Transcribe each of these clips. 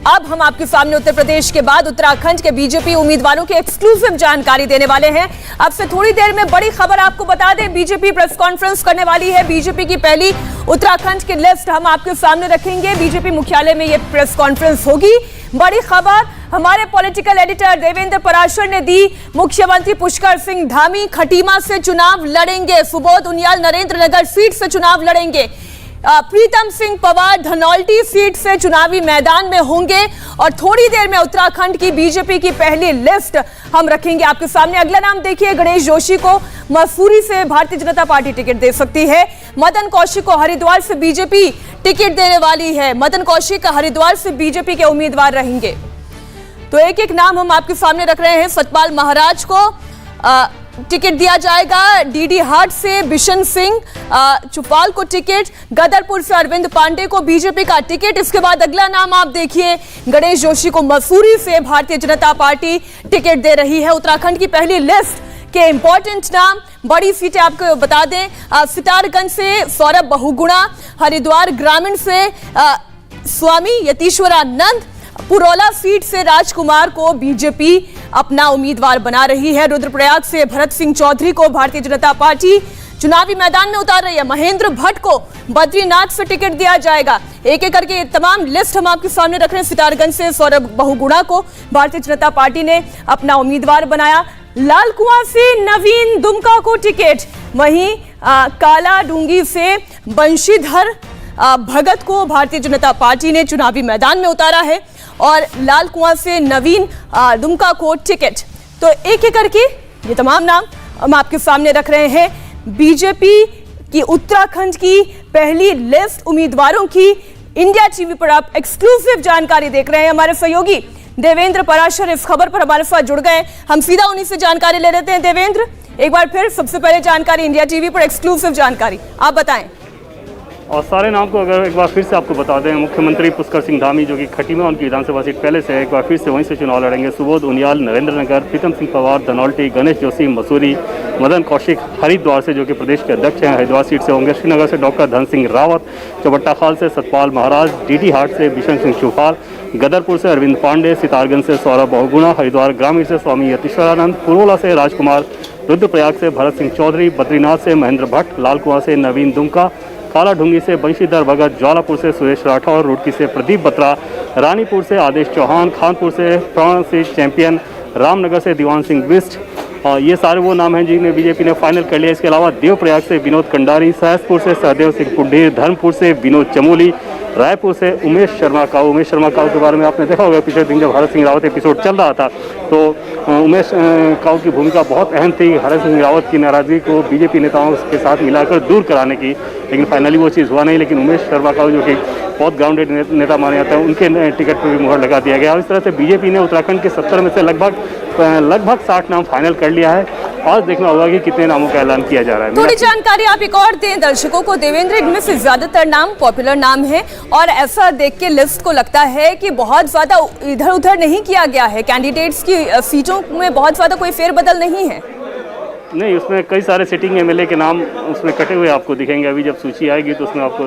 अब हम आपके सामने उत्तर प्रदेश के बाद उत्तराखंड के बीजेपी उम्मीदवारों की एक्सक्लूसिव जानकारी देने वाले हैं। अब से थोड़ी देर में बड़ी खबर आपको बता दें, बीजेपी प्रेस कॉन्फ्रेंस करने वाली है। बीजेपी की पहली उत्तराखंड की लिस्ट हम आपके सामने रखेंगे। बीजेपी मुख्यालय में यह प्रेस कॉन्फ्रेंस होगी। बड़ी खबर हमारे पॉलिटिकल एडिटर देवेंद्र पराशर ने दी। मुख्यमंत्री पुष्कर सिंह धामी खटीमा से चुनाव लड़ेंगे, सुबोध उनियाल नरेंद्रनगर सीट से चुनाव लड़ेंगे। प्रीतम सिंह पवार धनौल्टी सीट से चुनावी मैदान में होंगे और थोड़ी देर में उत्तराखंड की बीजेपी की पहली लिस्ट हम रखेंगे आपके सामने। अगला नाम देखिए, गणेश जोशी को मसूरी से भारतीय जनता पार्टी टिकट दे सकती है। मदन कौशिक को हरिद्वार से बीजेपी टिकट देने वाली है। मदन कौशिक हरिद्वार से बीजेपी के उम्मीदवार रहेंगे। तो एक एक नाम हम आपके सामने रख रहे हैं। सतपाल महाराज को टिकट दिया जाएगा। डीडी हाट से बिशन सिंह चुफाल को टिकट, गदरपुर से अरविंद पांडे को बीजेपी का टिकट। इसके बाद अगला नाम आप देखिए, गणेश जोशी को मसूरी से भारतीय जनता पार्टी टिकट दे रही है। उत्तराखंड की पहली लिस्ट के इंपॉर्टेंट नाम, बड़ी सीटें आपको बता दें। सितारगंज से सौरभ बहुगुणा, हरिद्वार ग्रामीण से स्वामी यतीश्वरानंद, पुरौला सीट से राजकुमार को बीजेपी अपना उम्मीदवार बना रही है। रुद्रप्रयाग से भरत सिंह चौधरी को भारतीय जनता पार्टी चुनावी मैदान में उतार रही है। महेंद्र भट्ट को बद्रीनाथ से टिकट दिया जाएगा। एक एक करके तमाम लिस्ट हम आपके सामने रख रहे हैं। सितारगंज से सौरभ बहुगुणा को भारतीय जनता पार्टी ने अपना उम्मीदवार बनाया। लाल कुआं से नवीन दुमका को टिकट, वहीं काला डूंगी से बंशीधर भगत को भारतीय जनता पार्टी ने चुनावी मैदान में उतारा है और लाल कुआं से नवीन दुमका को टिकट। तो एक एक करके ये तमाम नाम हम आपके सामने रख रहे हैं। बीजेपी की उत्तराखंड की पहली लिस्ट उम्मीदवारों की इंडिया टीवी पर आप एक्सक्लूसिव जानकारी देख रहे हैं। हमारे सहयोगी देवेंद्र पराशर इस खबर पर हमारे साथ जुड़ गए। हम सीधा उन्हीं से जानकारी ले लेते हैं। देवेंद्र, एक बार फिर सबसे पहले जानकारी, इंडिया टीवी पर एक्सक्लूसिव जानकारी आप बताएं। और सारे नाम को अगर एक बार फिर से आपको बता दें, मुख्यमंत्री पुष्कर सिंह धामी जो कि खटीमा उनकी विधानसभा सीट पहले से है, एक बार फिर से वहीं से चुनाव लड़ेंगे। सुबोध उनियाल नरेंद्रनगर, प्रीतम सिंह पवार धनौल्टी, गणेश जोशी मसूरी, मदन कौशिक हरिद्वार से जो कि प्रदेश के अध्यक्ष हैं हरिद्वार सीट से होंगे। श्रीनगर से डॉक्टर धन सिंह रावत, चौबट्टा खाल से सतपाल महाराज, डीडी हाट से बिशन सिंह चुफाल, गदरपुर से अरविंद पांडे, सितारगंज से सौरभ बहुगुणा, हरिद्वार ग्रामीण से स्वामी यतीश्वरानंद, पुरौला से राजकुमार, रुद्रप्रयाग से भरत सिंह चौधरी, बद्रीनाथ से महेंद्र भट्ट, लाल कुआं से नवीन दुमका, काला ढूंगी से बंशीधर भगत, ज्वालापुर से सुरेश राठौर, रुड़की से प्रदीप बत्रा, रानीपुर से आदेश चौहान, खानपुर से प्राण सिंह चैंपियन, रामनगर से दीवान सिंह बिस्ट। और ये सारे वो नाम हैं जिन्हें बीजेपी ने फाइनल कर लिया। इसके अलावा देवप्रयाग से विनोद कंडारी, सहसपुर से सहदेव सिंह पुड्ढीर, धर्मपुर से विनोद चमोली, रायपुर से उमेश शर्मा काऊ के बारे में आपने देखा होगा पिछले दिन जब हरत सिंह रावत एपिसोड चल रहा था तो उमेश काऊ की भूमिका बहुत अहम थी हरत सिंह रावत की नाराजगी को बीजेपी नेताओं के साथ मिलाकर दूर कराने की, लेकिन फाइनली वो चीज़ हुआ नहीं। लेकिन उमेश शर्मा काऊ जो कि बहुत ग्राउंडेड नेता माने जाते हैं, उनके टिकट पर भी मुहर लगा दिया गया। और इस तरह से बीजेपी ने उत्तराखंड के 70 में से लगभग 60 नाम फाइनल कर लिया है और देखना होगा कि कितने नामों का ऐलान किया जा रहा है। थोड़ी जानकारी आप एक और दें दर्शकों को। देवेंद्र, इनमें से ज्यादातर नाम पॉपुलर नाम है और ऐसा देख के लिस्ट को लगता है कि बहुत ज्यादा इधर उधर नहीं किया गया है। कैंडिडेट्स की सीटों में बहुत ज्यादा कोई फेरबदल नहीं है। नहीं, उसमें कई सारे सिटिंग एमएलए के नाम उसमें कटे हुए आपको दिखेंगे। अभी जब सूची आएगी तो उसमें आपको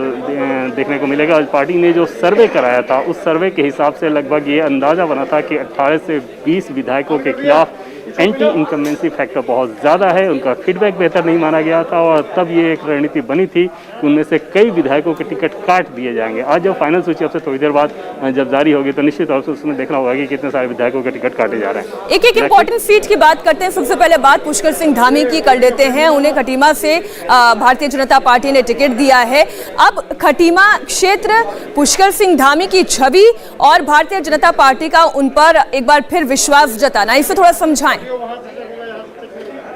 देखने को मिलेगा। पार्टी ने जो सर्वे कराया था उस सर्वे के हिसाब से लगभग ये अंदाज़ा बना था कि 18 से 20 विधायकों के खिलाफ एंटी इनकम्बेंसी फैक्टर बहुत ज़्यादा है, उनका फीडबैक बेहतर नहीं माना गया था और तब ये एक रणनीति बनी थी कि उनमें से कई विधायकों के टिकट काट दिए जाएंगे। आज जब फाइनल सूची अब से थोड़ी देर बाद जब जारी होगी तो निश्चित तौर से उसमें देखना होगा कि कितने सारे विधायकों के टिकट काटे जा रहे हैं। एक एक इंपॉर्टेंट सीट की बात करते हैं। सबसे पहले बात पुष्कर सिंह धामी की कर लेते हैं। उन्हें खटीमा से भारतीय जनता पार्टी ने टिकट दिया है। अब खटीमा क्षेत्र, पुष्कर सिंह धामी की छवि और भारतीय जनता पार्टी का उन पर एक बार फिर विश्वास जताना, इसे थोड़ा समझाएं।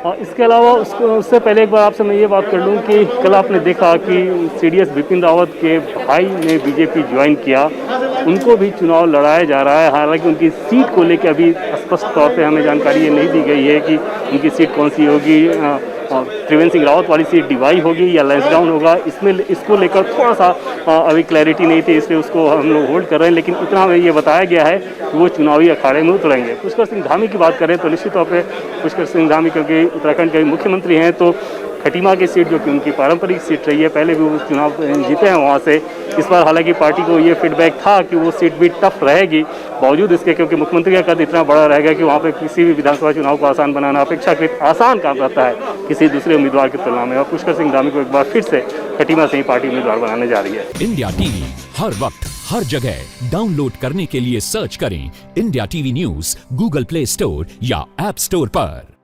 और इसके अलावा उससे पहले एक बार आपसे मैं ये बात कर लूँ कि कल आपने देखा कि सीडीएस बिपिन रावत के भाई ने बीजेपी ज्वाइन किया, उनको भी चुनाव लड़ाया जा रहा है। हालांकि उनकी सीट को लेकर अभी स्पष्ट तौर पे हमें जानकारी ये नहीं दी गई है कि उनकी सीट कौन सी होगी। त्रिवेंद्र सिंह रावत वाली सीट डिवाई होगी या लैंसडाउन होगा, इसको लेकर थोड़ा सा अभी क्लैरिटी नहीं थी, इसलिए उसको हम लोग होल्ड कर रहे हैं। लेकिन इतना हमें ये बताया गया है कि वो चुनावी अखाड़े में उतरेंगे। पुष्कर सिंह धामी की बात करें तो निश्चित तौर पर पुष्कर सिंह धामी क्योंकि उत्तराखंड के मुख्यमंत्री हैं तो खटीमा की सीट जो कि उनकी पारंपरिक सीट रही है, पहले भी वो चुनाव जीते हैं वहाँ से। इस बार हालांकि पार्टी को ये फीडबैक था कि वो सीट भी टफ रहेगी, बावजूद इसके क्योंकि मुख्यमंत्री का कद इतना बड़ा रहेगा कि वहाँ पे किसी भी विधानसभा चुनाव को आसान बनाना अपेक्षाकृत आसान काम रहता है किसी दूसरे उम्मीदवार की तुलना में। और पुष्कर सिंह धामी को एक बार फिर से खटीमा से ही पार्टी उम्मीदवार बनाने जा रही है। इंडिया टीवी हर वक्त हर जगह डाउनलोड करने के लिए सर्च करें India TV news Google play store या ऐप स्टोर पर।